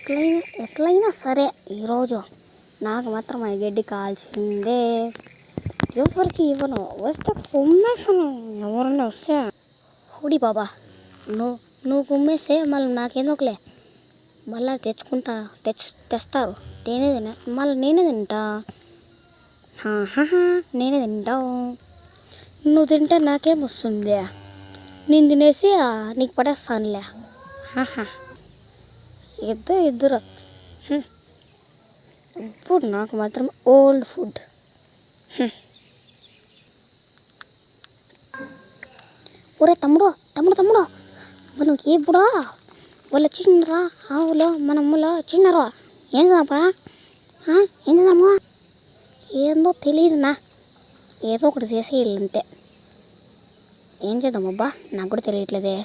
ఎట్లయినా సరే ఈరోజు నాకు మాత్రం ఆ గడ్డి కావాల్సిందే. ఎవరికి ఇవ్వను, వస్తే కుమ్మేస్తాను. ఎవరన్నా వస్తే హుడి బాబా, నువ్వు కుమ్మేస్తే మళ్ళీ నాకెందుకులే, మళ్ళీ తెస్తారు. మళ్ళీ నేనే తింటా. నేనే తింటావు. నువ్వు తింటే నాకేం వస్తుంది? నేను తినేసి నీకు పడేస్తానులే. ఇద్దరు ఇప్పుడు నాకు మాత్రం ఓల్డ్ ఫుడ్. ఒరే తమ్ముడు, మనకి ఇప్పుడు వాళ్ళు వచ్చిండ్రా, ఆవులో మన అమ్మలో వచ్చినారు. ఏం చేద్దాం? ఏం చేద్దాము? ఏందో తెలియదునా, ఏదో ఒకటి చేసేయాలంటే. ఏం చేద్దాం అబ్బా, నాకు కూడా తెలియట్లేదే.